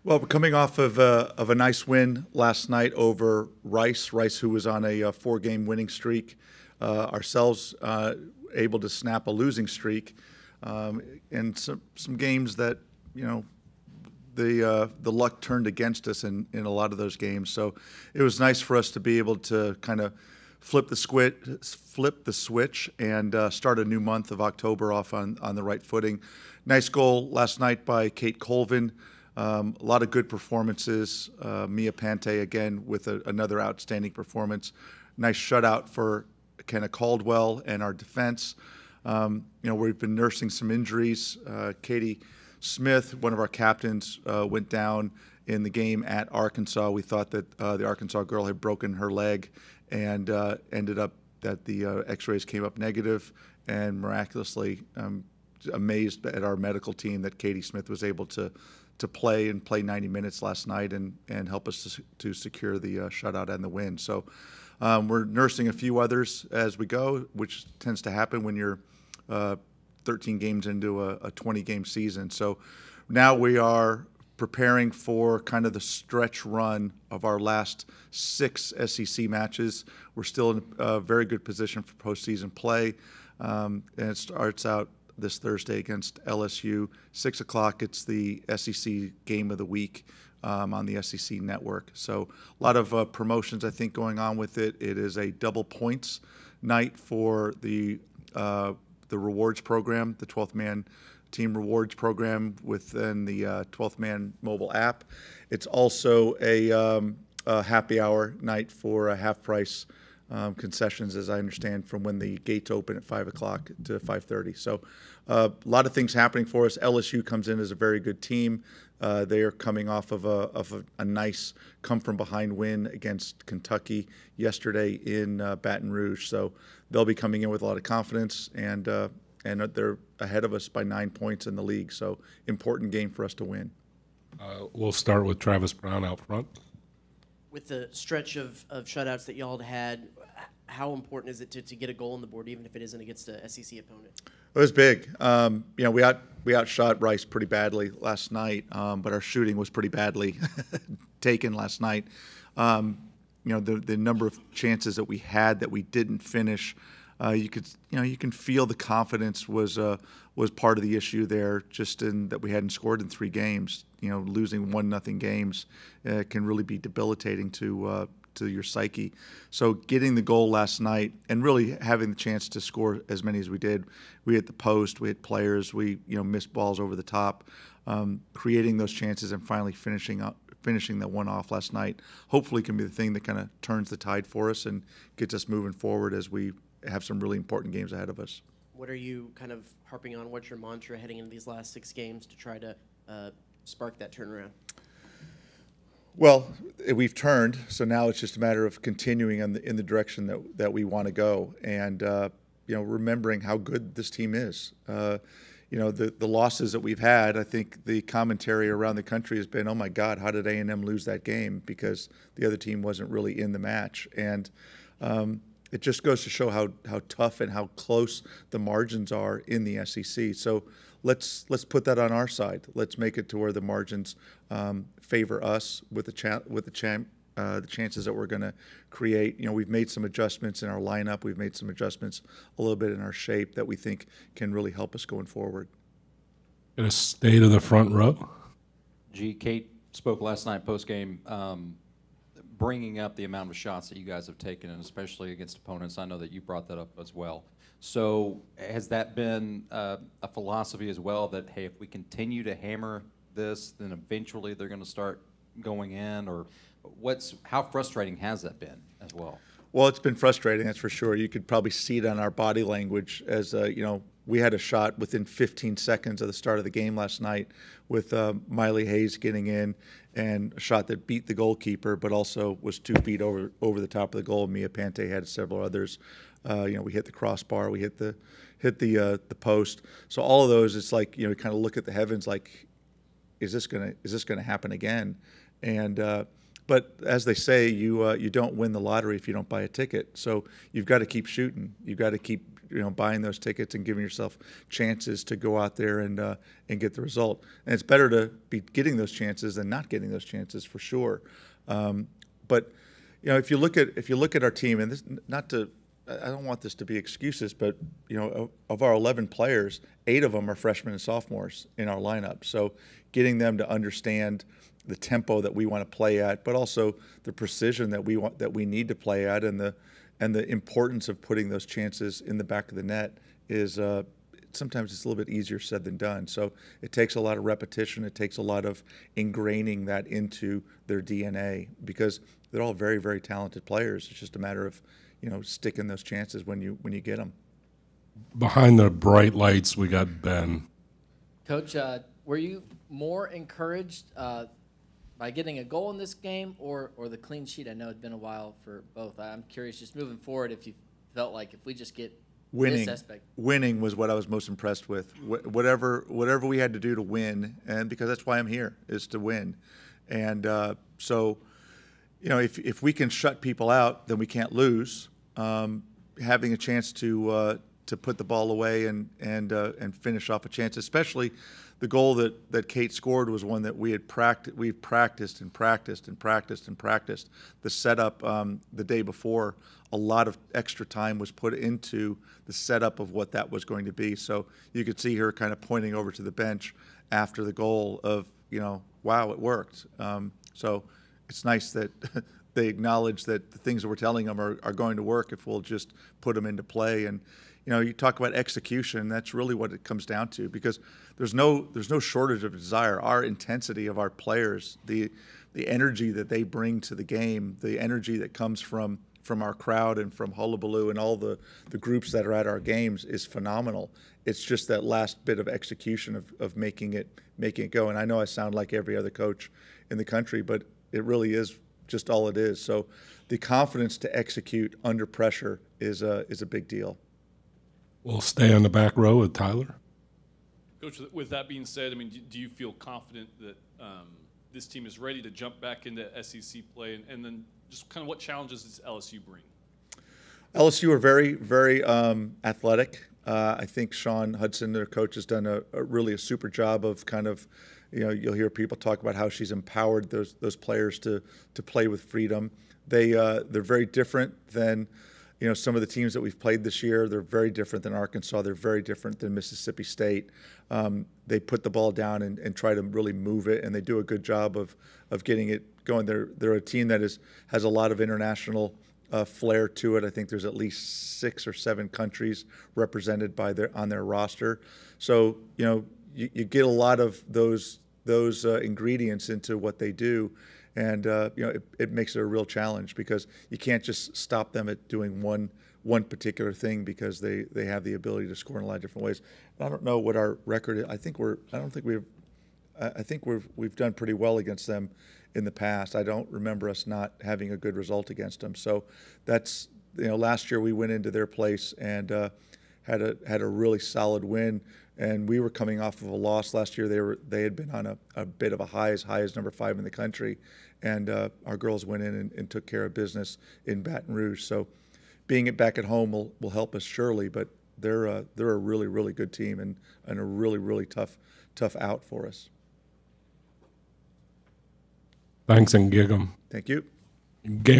Well, we're coming off of a nice win last night over Rice. Rice, who was on a four-game winning streak. Ourselves able to snap a losing streak, and some games that the luck turned against us in a lot of those games. So it was nice for us to be able to kind of flip the switch, and start a new month of October off on the right footing. Nice goal last night by Kate Colvin. A lot of good performances. Mia Pante again with another outstanding performance. Nice shutout for Kenna Caldwell and our defense. We've been nursing some injuries. Katie Smith, one of our captains, went down in the game at Arkansas. We thought that the Arkansas girl had broken her leg, and ended up that the x-rays came up negative, and miraculously amazed at our medical team that Katie Smith was able to play 90 minutes last night and help us to secure the shutout and the win. So we're nursing a few others as we go, which tends to happen when you're 13 games into a 20-game season. So now we are preparing for kind of the stretch run of our last 6 SEC matches. We're still in a very good position for postseason play, and it starts out this Thursday against LSU. 6 o'clock, it's the SEC game of the week on the SEC network. So a lot of promotions, I think, going on with it. It is a double points night for the rewards program, the 12th man team rewards program within the 12th man mobile app. It's also a happy hour night for a half price concessions, as I understand, from when the gates open at 5 o'clock to 5:30. So a lot of things happening for us. LSU comes in as a very good team. They are coming off of a nice come-from-behind win against Kentucky yesterday in Baton Rouge. So they'll be coming in with a lot of confidence, and they're ahead of us by 9 points in the league. So important game for us to win. We'll start with Travis Brown out front. With the stretch of shutouts that y'all had, how important is it to get a goal on the board, even if it isn't against a SEC opponent? It was big. We outshot Rice pretty badly last night, but our shooting was pretty badly taken last night. The number of chances that we had that we didn't finish, you can feel the confidence was part of the issue there, just in that we hadn't scored in 3 games. Losing 1-0 games can really be debilitating to your psyche. So getting the goal last night and really having the chance to score as many as we did, we hit the post, we hit players, we missed balls over the top, creating those chances and finally finishing that one off last night, hopefully can be the thing that kind of turns the tide for us and gets us moving forward as we have some really important games ahead of us. What are you kind of harping on? What's your mantra heading into these last 6 games to try to spark that turnaround? Well, we've turned, so now it's just a matter of continuing in the direction that we want to go, and remembering how good this team is. The losses that we've had, I think the commentary around the country has been, oh my God, how did A&M lose that game? Because the other team wasn't really in the match, and it just goes to show how tough and how close the margins are in the SEC. So let's put that on our side. Let's make it to where the margins favor us with the chances that we're going to create. We've made some adjustments in our lineup. We've made some adjustments a little bit in our shape that we think can really help us going forward. In a state of the front row. Kate spoke last night post-game, bringing up the amount of shots that you guys have taken, and especially against opponents. I know that you brought that up as well. So has that been a philosophy as well, that, hey, if we continue to hammer this, then eventually they're going to start going in? Or how frustrating has that been as well? Well, it's been frustrating, that's for sure. You could probably see it on our body language as, we had a shot within 15 seconds of the start of the game last night with Miley Hayes getting in, and a shot that beat the goalkeeper but also was 2 feet over the top of the goal. Mia Pante had several others. We hit the crossbar, we hit the post. So all of those, it's like, you kind of look at the heavens like, is this gonna happen again? And but as they say, you don't win the lottery if you don't buy a ticket. So you've got to keep shooting. You've got to keep buying those tickets and giving yourself chances to go out there and get the result. And it's better to be getting those chances than not getting those chances for sure. But if you look at our team, and this, I don't want this to be excuses, but of our 11 players, 8 of them are freshmen and sophomores in our lineup. So getting them to understand the tempo that we want to play at, but also the precision that we need to play at, and the importance of putting those chances in the back of the net is sometimes it's a little bit easier said than done. So it takes a lot of repetition. It takes a lot of ingraining that into their DNA, because they're all very, very talented players. It's just a matter of sticking those chances when you get them. Behind the bright lights, we got Ben. Coach, were you more encouraged by getting a goal in this game or the clean sheet? I know it's been a while for both. I'm curious, just moving forward, if you felt like if we just get this aspect. Winning was what I was most impressed with. Whatever we had to do to win, and because that's why I'm here, is to win. And so, if we can shut people out, then we can't lose. Having a chance to put the ball away and finish off a chance, especially the goal that Kate scored was one that we've practiced and practiced and practiced and practiced. The setup the day before, a lot of extra time was put into the setup of what that was going to be. So you could see her kind of pointing over to the bench after the goal of, wow, it worked. So it's nice that they acknowledge that the things that we're telling them are going to work if we'll just put them into play. And you talk about execution. That's really what it comes down to, because there's no shortage of desire. Our intensity of our players, the energy that they bring to the game, the energy that comes from our crowd and from Hullabaloo and all the groups that are at our games is phenomenal. It's just that last bit of execution of making it go. And I know I sound like every other coach in the country, but it really is just all it is. So the confidence to execute under pressure is a big deal. We'll stay on the back row with Tyler. Coach, with that being said, do you feel confident that this team is ready to jump back into SEC play? And then just kind of what challenges does LSU bring? LSU are very, very athletic. I think Sean Hudson, their coach, has done a really super job of kind of, you'll hear people talk about how she's empowered those players to play with freedom. They're very different than some of the teams that we've played this year. They're very different than Arkansas. They're very different than Mississippi State. They put the ball down and try to really move it, and they do a good job of getting it going. They're a team that has a lot of international flair to it. I think there's at least 6 or 7 countries represented on their roster. So you get a lot of those ingredients into what they do. And it makes it a real challenge, because you can't just stop them at doing one particular thing, because they have the ability to score in a lot of different ways. And I don't know what our record is. I think we've done pretty well against them in the past. I don't remember us not having a good result against them. So that's last year we went into their place and had a really solid win. And we were coming off of a loss last year. They had been on a bit of a high as number 5 in the country, and our girls went in and took care of business in Baton Rouge. So, being it back at home will help us surely. But they're a really, really good team and a really, really tough out for us. Thanks, and gig 'em. Thank you. Game